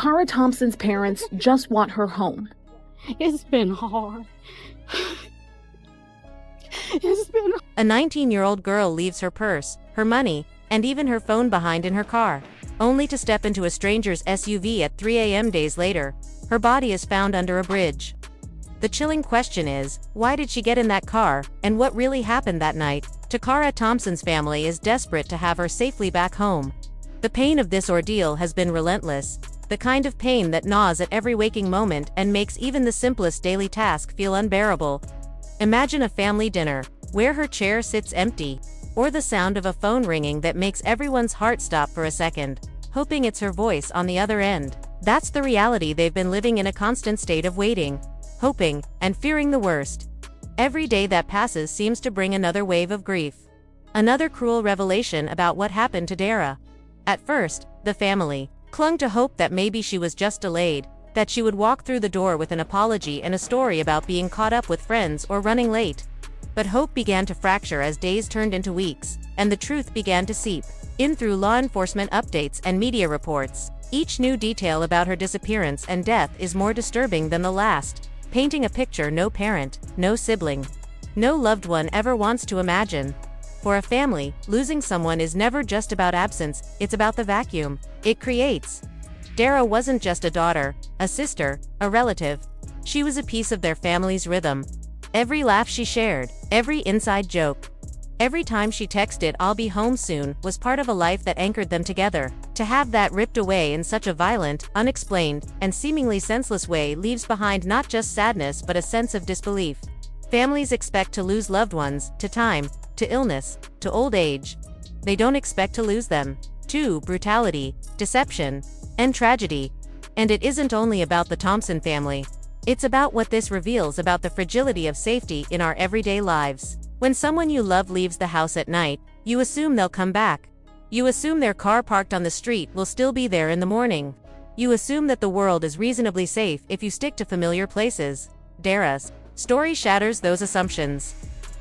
DaCara Thompson's parents just want her home. It's been hard. A 19-year-old girl leaves her purse, her money, and even her phone behind in her car, only to step into a stranger's SUV at 3 a.m. days later. Her body is found under a bridge. The chilling question is, why did she get in that car, and what really happened that night? DaCara Thompson's family is desperate to have her safely back home. The pain of this ordeal has been relentless, the kind of pain that gnaws at every waking moment and makes even the simplest daily task feel unbearable. Imagine a family dinner, where her chair sits empty, or the sound of a phone ringing that makes everyone's heart stop for a second, hoping it's her voice on the other end. That's the reality they've been living in, a constant state of waiting, hoping, and fearing the worst. Every day that passes seems to bring another wave of grief. Another cruel revelation about what happened to Dara. At first, the family clung to hope that maybe she was just delayed, that she would walk through the door with an apology and a story about being caught up with friends or running late. But hope began to fracture as days turned into weeks, and the truth began to seep in through law enforcement updates and media reports. Each new detail about her disappearance and death is more disturbing than the last, painting a picture no parent, no sibling, no loved one ever wants to imagine. For a family, losing someone is never just about absence, it's about the vacuum it creates. Dara wasn't just a daughter, a sister, a relative. She was a piece of their family's rhythm. Every laugh she shared, every inside joke, every time she texted "I'll be home soon" was part of a life that anchored them together. To have that ripped away in such a violent, unexplained, and seemingly senseless way leaves behind not just sadness but a sense of disbelief. Families expect to lose loved ones, to time, to illness, to old age. They don't expect to lose them to brutality, deception, and tragedy. And it isn't only about the Thompson family. It's about what this reveals about the fragility of safety in our everyday lives. When someone you love leaves the house at night, you assume they'll come back. You assume their car parked on the street will still be there in the morning. You assume that the world is reasonably safe if you stick to familiar places. Dara's story shatters those assumptions.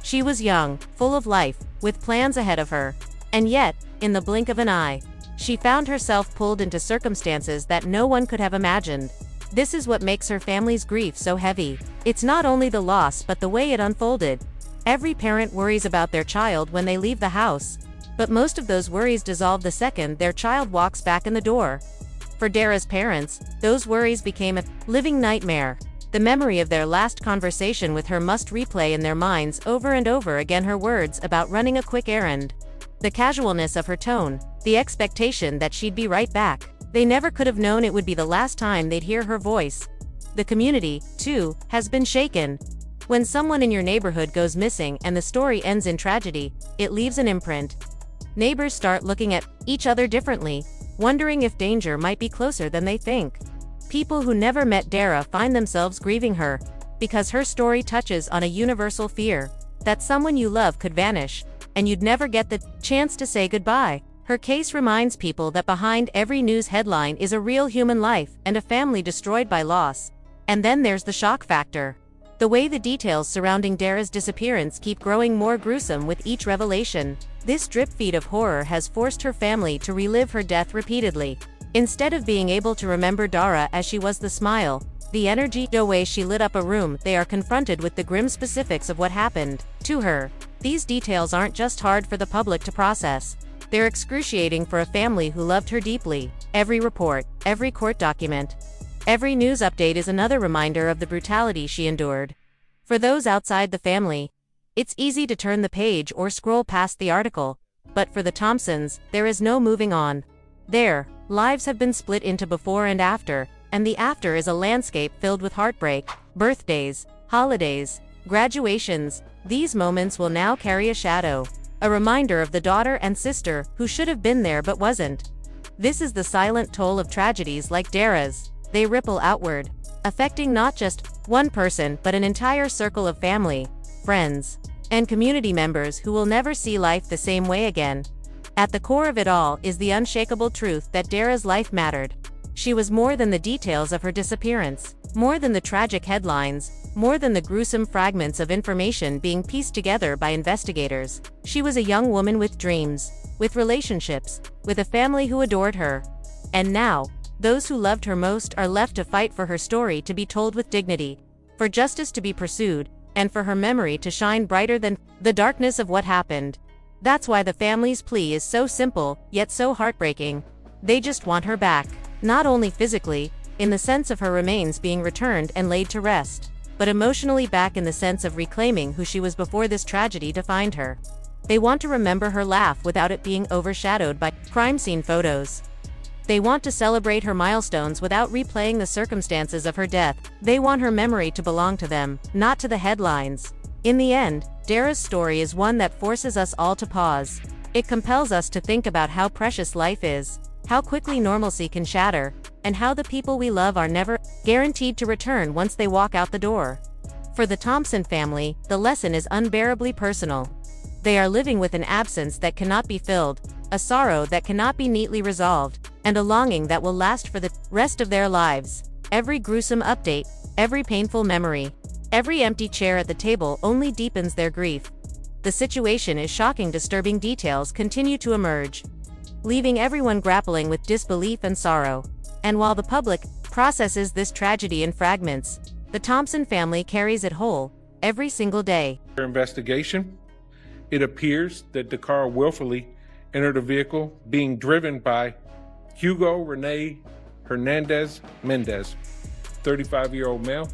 She was young, full of life, with plans ahead of her. And yet, in the blink of an eye, she found herself pulled into circumstances that no one could have imagined. This is what makes her family's grief so heavy. It's not only the loss but the way it unfolded. Every parent worries about their child when they leave the house, but most of those worries dissolve the second their child walks back in the door. For Dara's parents, those worries became a living nightmare. The memory of their last conversation with her must replay in their minds over and over again, her words about running a quick errand, the casualness of her tone, the expectation that she'd be right back. They never could have known it would be the last time they'd hear her voice. The community, too, has been shaken. When someone in your neighborhood goes missing and the story ends in tragedy, it leaves an imprint. Neighbors start looking at each other differently, wondering if danger might be closer than they think. People who never met Dara find themselves grieving her, because her story touches on a universal fear, that someone you love could vanish, and you'd never get the chance to say goodbye. Her case reminds people that behind every news headline is a real human life and a family destroyed by loss. And then there's the shock factor. The way the details surrounding Dara's disappearance keep growing more gruesome with each revelation. This drip feed of horror has forced her family to relive her death repeatedly. Instead of being able to remember Dara as she was, the smile, the energy, the way she lit up a room, they are confronted with the grim specifics of what happened to her. These details aren't just hard for the public to process. They're excruciating for a family who loved her deeply. Every report, every court document, every news update is another reminder of the brutality she endured. For those outside the family, it's easy to turn the page or scroll past the article. But for the Thompsons, there is no moving on. Their lives have been split into before and after, and the after is a landscape filled with heartbreak, birthdays, holidays, graduations. These moments will now carry a shadow, a reminder of the daughter and sister who should have been there but wasn't. This is the silent toll of tragedies like Dara's. They ripple outward, affecting not just one person but an entire circle of family, friends, and community members who will never see life the same way again. At the core of it all is the unshakable truth that Dara's life mattered. She was more than the details of her disappearance, more than the tragic headlines, more than the gruesome fragments of information being pieced together by investigators. She was a young woman with dreams, with relationships, with a family who adored her. And now, Those who loved her most are left to fight for her story to be told with dignity, for justice to be pursued, and for her memory to shine brighter than the darkness of what happened. That's why the family's plea is so simple, yet so heartbreaking. They just want her back. Not only physically, in the sense of her remains being returned and laid to rest, but emotionally back in the sense of reclaiming who she was before this tragedy defined her. They want to remember her laugh without it being overshadowed by crime scene photos. They want to celebrate her milestones without replaying the circumstances of her death. They want her memory to belong to them, not to the headlines. In the end, Dara's story is one that forces us all to pause. It compels us to think about how precious life is, how quickly normalcy can shatter, and how the people we love are never guaranteed to return once they walk out the door. For the Thompson family, the lesson is unbearably personal. They are living with an absence that cannot be filled, a sorrow that cannot be neatly resolved, and a longing that will last for the rest of their lives. Every gruesome update, every painful memory, every empty chair at the table only deepens their grief. The situation is shocking. Disturbing details continue to emerge, leaving everyone grappling with disbelief and sorrow. And while the public processes this tragedy in fragments, the Thompson family carries it whole, every single day. Investigation, it appears that DaCara willfully entered a vehicle being driven by Hugo Rene Hernandez Mendez, 35-year-old male.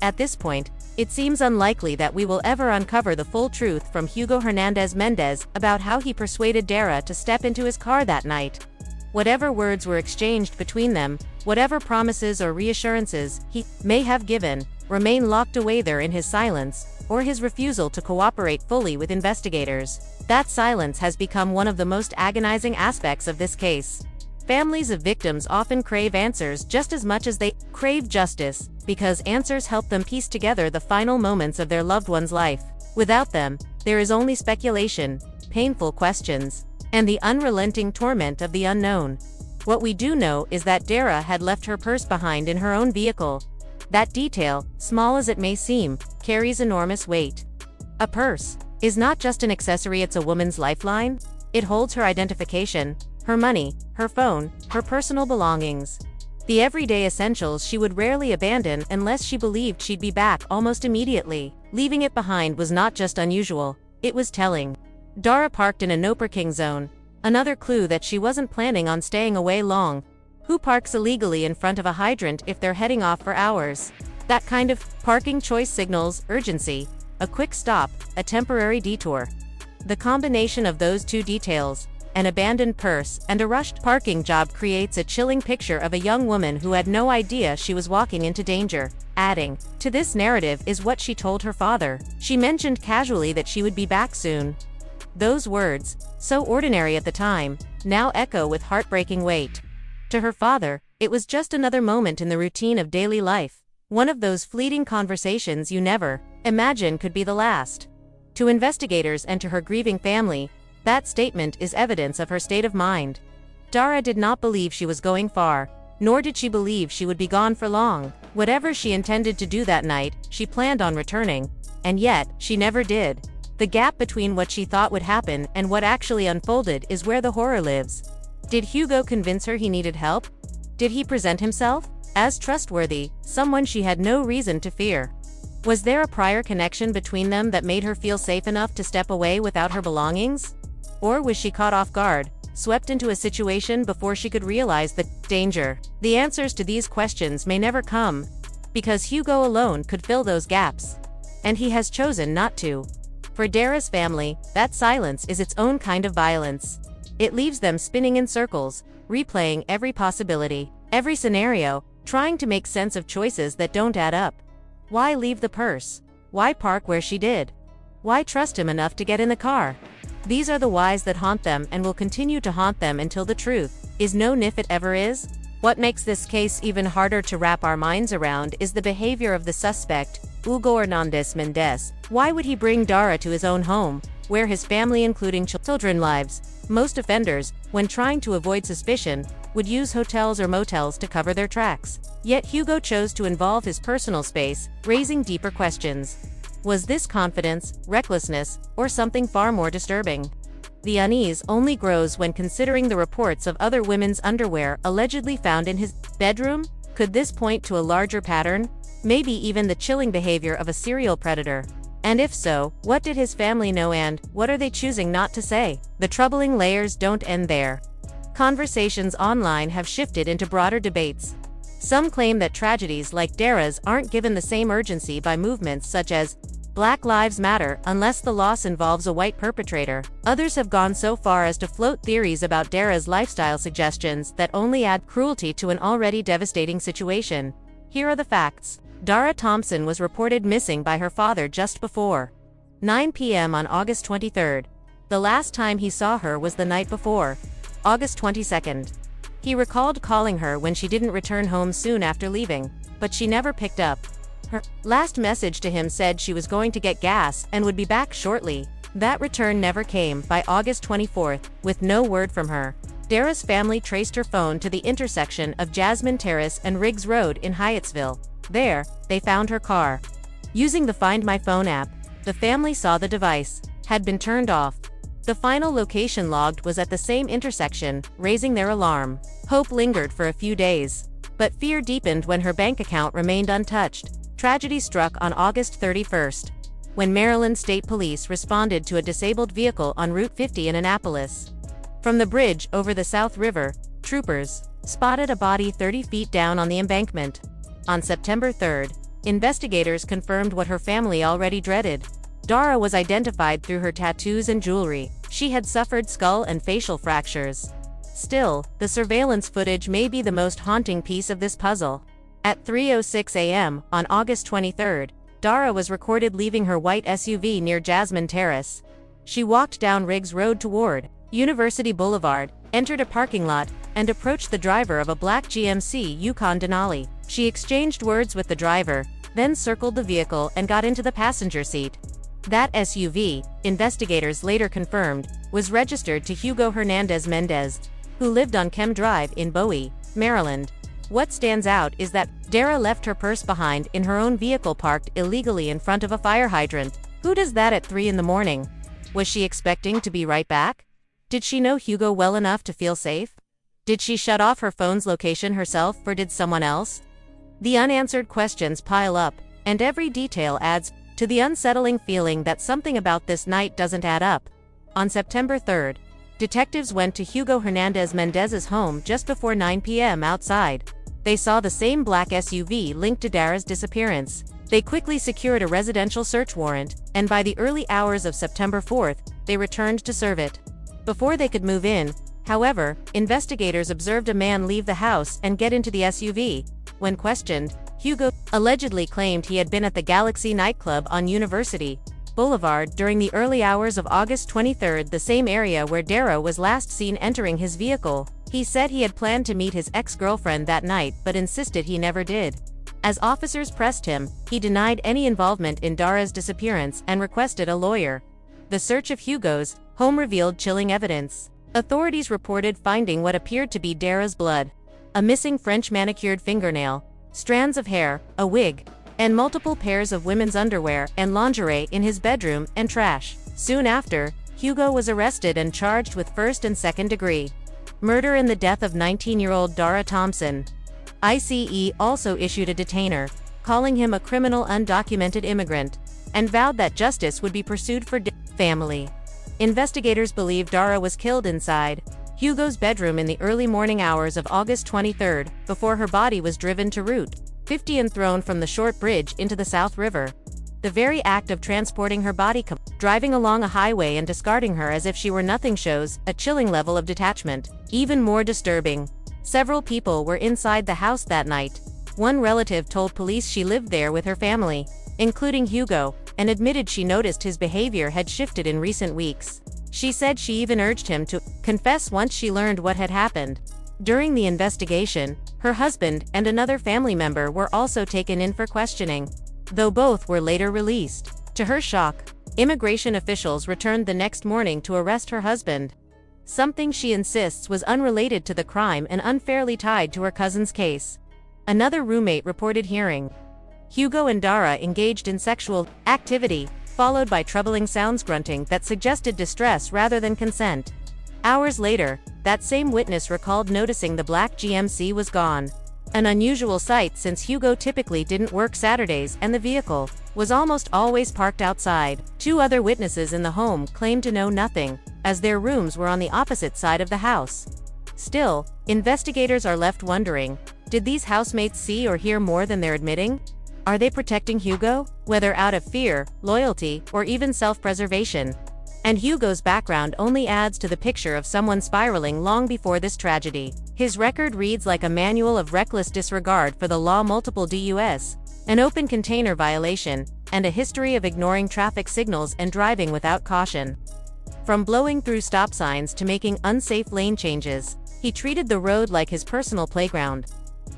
At this point, it seems unlikely that we will ever uncover the full truth from Hugo Hernandez Mendez about how he persuaded Dara to step into his car that night. Whatever words were exchanged between them, whatever promises or reassurances he may have given, remain locked away there in his silence, or his refusal to cooperate fully with investigators. That silence has become one of the most agonizing aspects of this case. Families of victims often crave answers just as much as they crave justice, because answers help them piece together the final moments of their loved one's life. Without them, there is only speculation, painful questions, and the unrelenting torment of the unknown. What we do know is that Dara had left her purse behind in her own vehicle. That detail, small as it may seem, carries enormous weight. A purse is not just an accessory, it's a woman's lifeline. It holds her identification, her money, her phone, her personal belongings. The everyday essentials she would rarely abandon unless she believed she'd be back almost immediately. Leaving it behind was not just unusual, it was telling. Dara parked in a no-parking zone, another clue that she wasn't planning on staying away long. Who parks illegally in front of a hydrant if they're heading off for hours? That kind of parking choice signals urgency, a quick stop, a temporary detour. The combination of those two details, an abandoned purse and a rushed parking job, creates a chilling picture of a young woman who had no idea she was walking into danger. Adding to this narrative is what she told her father. She mentioned casually that she would be back soon. Those words, so ordinary at the time, now echo with heartbreaking weight. To her father, it was just another moment in the routine of daily life, one of those fleeting conversations you never imagine could be the last. To investigators and to her grieving family, that statement is evidence of her state of mind. Dara did not believe she was going far, nor did she believe she would be gone for long. Whatever she intended to do that night, she planned on returning, and yet, she never did. The gap between what she thought would happen and what actually unfolded is where the horror lives. Did Hugo convince her he needed help? Did he present himself as trustworthy, someone she had no reason to fear? Was there a prior connection between them that made her feel safe enough to step away without her belongings? Or was she caught off guard, swept into a situation before she could realize the danger? The answers to these questions may never come, because Hugo alone could fill those gaps. And he has chosen not to. For Dara's family, that silence is its own kind of violence. It leaves them spinning in circles, replaying every possibility, every scenario, trying to make sense of choices that don't add up. Why leave the purse? Why park where she did? Why trust him enough to get in the car? These are the whys that haunt them and will continue to haunt them until the truth is known, if it ever is. What makes this case even harder to wrap our minds around is the behavior of the suspect, Hugo Hernandez Mendez. Why would he bring Dara to his own home, where his family, including children, lives? Most offenders, when trying to avoid suspicion, would use hotels or motels to cover their tracks. Yet Hugo chose to involve his personal space, raising deeper questions. Was this confidence, recklessness, or something far more disturbing? The unease only grows when considering the reports of other women's underwear allegedly found in his bedroom. Could this point to a larger pattern? Maybe even the chilling behavior of a serial predator? And if so, what did his family know and what are they choosing not to say? The troubling layers don't end there. Conversations online have shifted into broader debates. Some claim that tragedies like DaCara's aren't given the same urgency by movements such as Black Lives Matter unless the loss involves a white perpetrator. Others have gone so far as to float theories about DaCara's lifestyle suggestions that only add cruelty to an already devastating situation. Here are the facts. DaCara Thompson was reported missing by her father just before 9 p.m. on August 23rd. The last time he saw her was the night before, August 22nd. He recalled calling her when she didn't return home soon after leaving, but she never picked up. Her last message to him said she was going to get gas and would be back shortly. That return never came by August 24th, with no word from her. DaCara's family traced her phone to the intersection of Jasmine Terrace and Riggs Road in Hyattsville. There, they found her car. Using the Find My Phone app, the family saw the device had been turned off. The final location logged was at the same intersection, raising their alarm. Hope lingered for a few days, but fear deepened when her bank account remained untouched. Tragedy struck on August 31st, when Maryland State Police responded to a disabled vehicle on Route 50 in Annapolis. From the bridge over the South River, troopers spotted a body 30 feet down on the embankment. On September 3rd, investigators confirmed what her family already dreaded. DaCara was identified through her tattoos and jewelry. She had suffered skull and facial fractures. Still, the surveillance footage may be the most haunting piece of this puzzle. At 3:06 a.m. on August 23rd, DaCara was recorded leaving her white SUV near Jasmine Terrace. She walked down Riggs Road toward University Boulevard, entered a parking lot, and approached the driver of a black GMC Yukon Denali. She exchanged words with the driver, then circled the vehicle and got into the passenger seat. That SUV, investigators later confirmed, was registered to Hugo Hernandez Mendez, who lived on Kem Drive in Bowie, Maryland. What stands out is that DaCara left her purse behind in her own vehicle parked illegally in front of a fire hydrant. Who does that at 3 in the morning? Was she expecting to be right back? Did she know Hugo well enough to feel safe? Did she shut off her phone's location herself, or did someone else? The unanswered questions pile up, and every detail adds to the unsettling feeling that something about this night doesn't add up. On September 3rd, detectives went to Hugo Hernandez Mendez's home just before 9 p.m. outside. They saw the same black SUV linked to DaCara's disappearance. They quickly secured a residential search warrant, and by the early hours of September 4th, they returned to serve it. Before they could move in, however, investigators observed a man leave the house and get into the SUV. When questioned, Hugo allegedly claimed he had been at the Galaxy nightclub on University Boulevard during the early hours of August 23rd, the same area where DaCara was last seen entering his vehicle. He said he had planned to meet his ex-girlfriend that night but insisted he never did. As officers pressed him, he denied any involvement in DaCara's disappearance and requested a lawyer. The search of Hugo's home revealed chilling evidence. Authorities reported finding what appeared to be DaCara's blood, a missing French manicured fingernail, strands of hair, a wig, and multiple pairs of women's underwear and lingerie in his bedroom and trash. Soon after, Hugo was arrested and charged with first and second degree murder in the death of 19-year-old DaCara Thompson. ICE also issued a detainer, calling him a criminal undocumented immigrant, and vowed that justice would be pursued for family. Investigators believe DaCara was killed inside Hugo's bedroom in the early morning hours of August 23rd, before her body was driven to Route 50 and thrown from the short bridge into the South River. The very act of transporting her body, driving along a highway and discarding her as if she were nothing shows a chilling level of detachment. Even more disturbing, several people were inside the house that night. One relative told police she lived there with her family, including Hugo, and admitted she noticed his behavior had shifted in recent weeks. She said she even urged him to confess once she learned what had happened. During the investigation, her husband and another family member were also taken in for questioning, though both were later released. To her shock, immigration officials returned the next morning to arrest her husband, something she insists was unrelated to the crime and unfairly tied to her cousin's case. Another roommate reported hearing Hugo and DaCara engaged in sexual activity followed by troubling sounds grunting that suggested distress rather than consent. Hours later, that same witness recalled noticing the black GMC was gone. An unusual sight since Hugo typically didn't work Saturdays and the vehicle was almost always parked outside. Two other witnesses in the home claimed to know nothing, as their rooms were on the opposite side of the house. Still, investigators are left wondering, did these housemates see or hear more than they're admitting? Are they protecting Hugo, whether out of fear, loyalty, or even self-preservation? And Hugo's background only adds to the picture of someone spiraling long before this tragedy. His record reads like a manual of reckless disregard for the law, multiple DUS, an open container violation, and a history of ignoring traffic signals and driving without caution. From blowing through stop signs to making unsafe lane changes, he treated the road like his personal playground.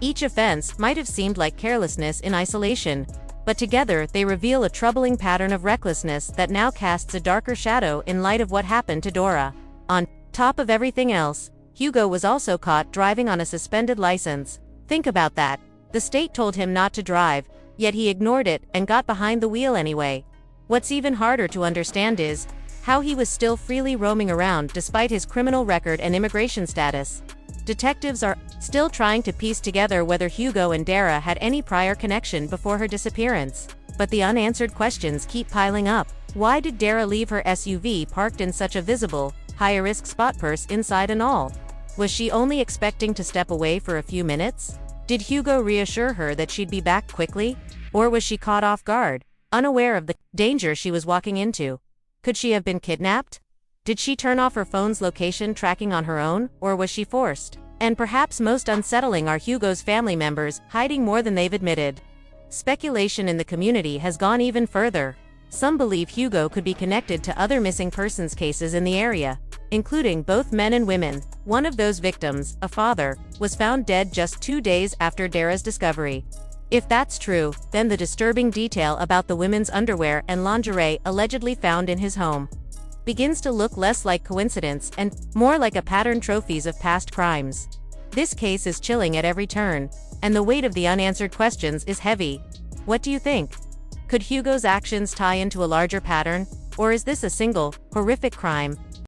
Each offense might have seemed like carelessness in isolation, but together they reveal a troubling pattern of recklessness that now casts a darker shadow in light of what happened to Dora. On top of everything else, Hugo was also caught driving on a suspended license. Think about that. The state told him not to drive, yet he ignored it and got behind the wheel anyway. What's even harder to understand is how he was still freely roaming around despite his criminal record and immigration status. Detectives are still trying to piece together whether Hugo and Dara had any prior connection before her disappearance. But the unanswered questions keep piling up. Why did Dara leave her SUV parked in such a visible, high-risk spot, purse inside and all? Was she only expecting to step away for a few minutes? Did Hugo reassure her that she'd be back quickly? Or was she caught off guard, unaware of the danger she was walking into? Could she have been kidnapped? Did she turn off her phone's location tracking on her own, or was she forced? And perhaps most unsettling are Hugo's family members, hiding more than they've admitted. Speculation in the community has gone even further. Some believe Hugo could be connected to other missing persons cases in the area, including both men and women. One of those victims, a father, was found dead just 2 days after Dara's discovery. If that's true, then the disturbing detail about the women's underwear and lingerie allegedly found in his home begins to look less like coincidence and more like a pattern, trophies of past crimes. This case is chilling at every turn, and the weight of the unanswered questions is heavy. What do you think? Could Hugo's actions tie into a larger pattern, or is this a single, horrific crime